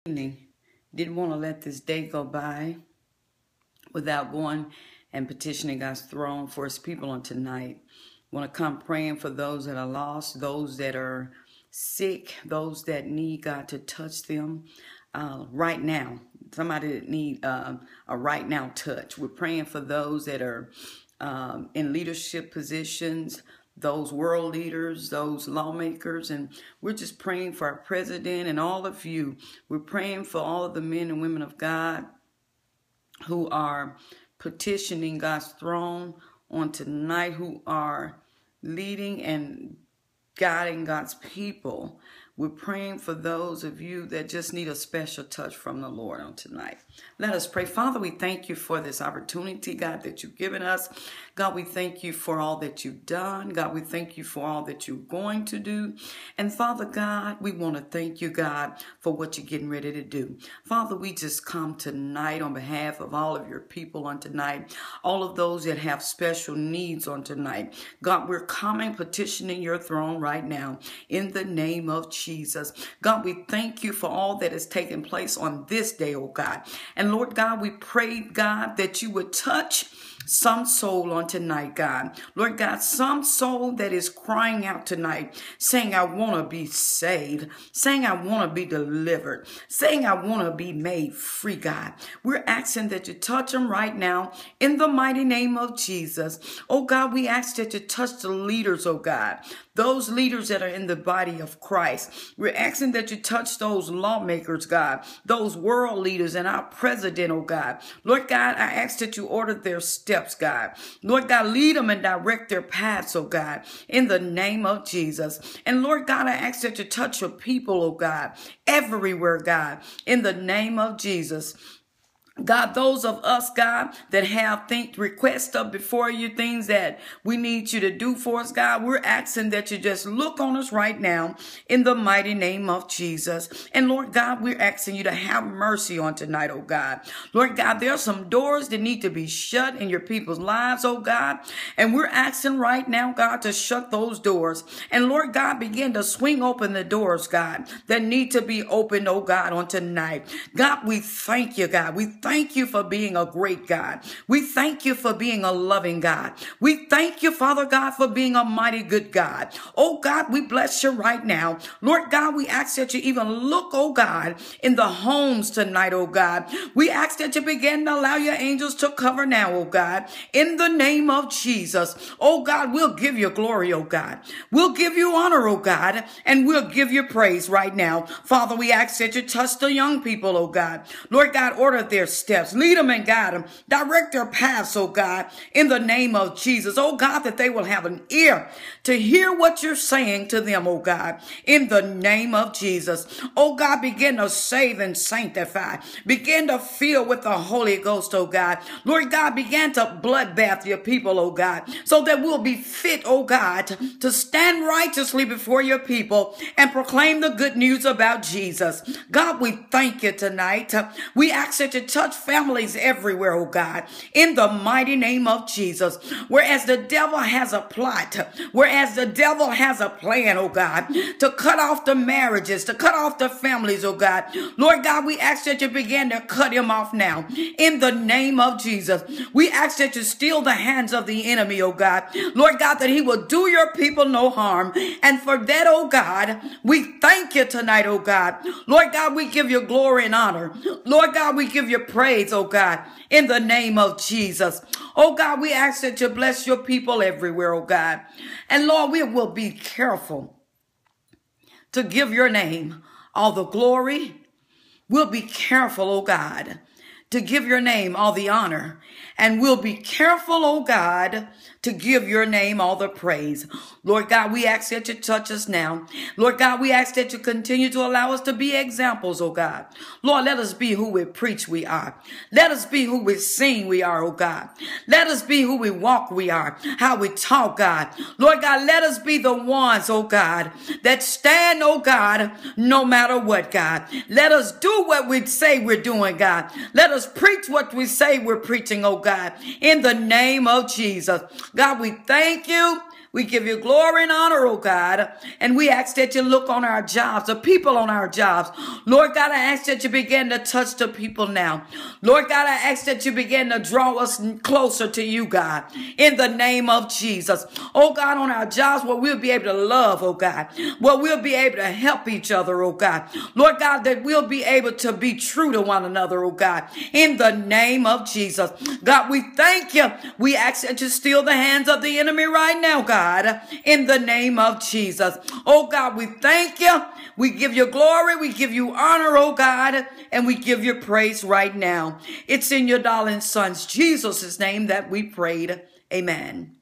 Evening. Didn't want to let this day go by without going and petitioning God's throne for his people on tonight. Want to come praying for those that are lost, those that are sick, those that need God to touch them right now. Somebody that need a right now touch. We're praying for those that are in leadership positions, those world leaders, those lawmakers, and we're just praying for our president and all of you. We're praying for all of the men and women of God who are petitioning God's throne on tonight, who are leading and guiding God's people. We're praying for those of you that just need a special touch from the Lord on tonight. Let us pray. Father, we thank you for this opportunity, God, that you've given us. God, we thank you for all that you've done. God, we thank you for all that you're going to do. And Father God, we want to thank you, God, for what you're getting ready to do. Father, we just come tonight on behalf of all of your people on tonight, all of those that have special needs on tonight. God, we're coming, petitioning your throne right now in the name of Jesus. God, we thank you for all that has taken place on this day, oh God. And Lord God, we pray, God, that you would touch some soul on tonight, God. Lord God, some soul that is crying out tonight, saying, I want to be saved, saying, I want to be delivered, saying, I want to be made free, God. We're asking that you touch them right now in the mighty name of Jesus. Oh God, we ask that you touch the leaders, oh God, those leaders that are in the body of Christ. We're asking that you touch those lawmakers, God, those world leaders and our president, oh God. Lord God, I ask that you order their steps, God. Lord God, lead them and direct their paths, oh God, in the name of Jesus. And Lord God, I ask that you touch your people, oh God, everywhere, God, in the name of Jesus. God, those of us, God, that have requests up before you, things that we need you to do for us, God, we're asking that you just look on us right now in the mighty name of Jesus. And Lord God, we're asking you to have mercy on tonight, oh God. Lord God, there are some doors that need to be shut in your people's lives, oh God. And we're asking right now, God, to shut those doors. And Lord God, begin to swing open the doors, God, that need to be opened, oh God, on tonight. God, we thank you, God. We thank you for being a great God. We thank you for being a loving God. We thank you, Father God, for being a mighty good God. Oh God, we bless you right now. Lord God, we ask that you even look, oh God, in the homes tonight, oh God. We ask that you begin to allow your angels to cover now, oh God, in the name of Jesus. Oh God, we'll give you glory, oh God. We'll give you honor, oh God, and we'll give you praise right now. Father, we ask that you touch the young people, oh God. Lord God, order their steps. Lead them and guide them. Direct their paths, oh God, in the name of Jesus. Oh God, that they will have an ear to hear what you're saying to them, oh God, in the name of Jesus. Oh God, begin to save and sanctify. Begin to fill with the Holy Ghost, oh God. Lord God, begin to bloodbath your people, oh God, so that we'll be fit, oh God, to stand righteously before your people and proclaim the good news about Jesus. God, we thank you tonight. We ask that you touch families everywhere, oh God, in the mighty name of Jesus. Whereas the devil has a plot, whereas the devil has a plan, oh God, to cut off the marriages, to cut off the families, oh God. Lord God, we ask that you begin to cut him off now in the name of Jesus. We ask that you steal the hands of the enemy, oh God. Lord God, that he will do your people no harm. And for that, oh God, we thank you tonight, oh God. Lord God, we give you glory and honor. Lord God, we give you praise, oh God, in the name of Jesus. Oh God, we ask that you bless your people everywhere, oh God. And Lord, we will be careful to give your name all the glory. We'll be careful, oh God, to give your name all the honor. And we'll be careful, oh God, to give your name all the praise. Lord God, we ask that you touch us now. Lord God, we ask that you continue to allow us to be examples, oh God. Lord, let us be who we preach we are. Let us be who we sing we are, oh God. Let us be who we walk we are, how we talk, God. Lord God, let us be the ones, oh God, that stand, oh God, no matter what, God. Let us do what we say we're doing, God. Let us preach what we say we're preaching, oh God, in the name of Jesus. God, we thank you. We give you glory and honor, oh God. And we ask that you look on our jobs, the people on our jobs. Lord God, I ask that you begin to touch the people now. Lord God, I ask that you begin to draw us closer to you, God, in the name of Jesus. Oh God, on our jobs where we'll be able to love, oh God, where we'll be able to help each other, oh God. Lord God, that we'll be able to be true to one another, oh God, in the name of Jesus. God, we thank you. We ask that you steal the hands of the enemy right now, God, in the name of Jesus. Oh God, we thank you. We give you glory. We give you honor, oh God, and we give you praise right now. It's in your darling son's Jesus' name that we prayed. Amen.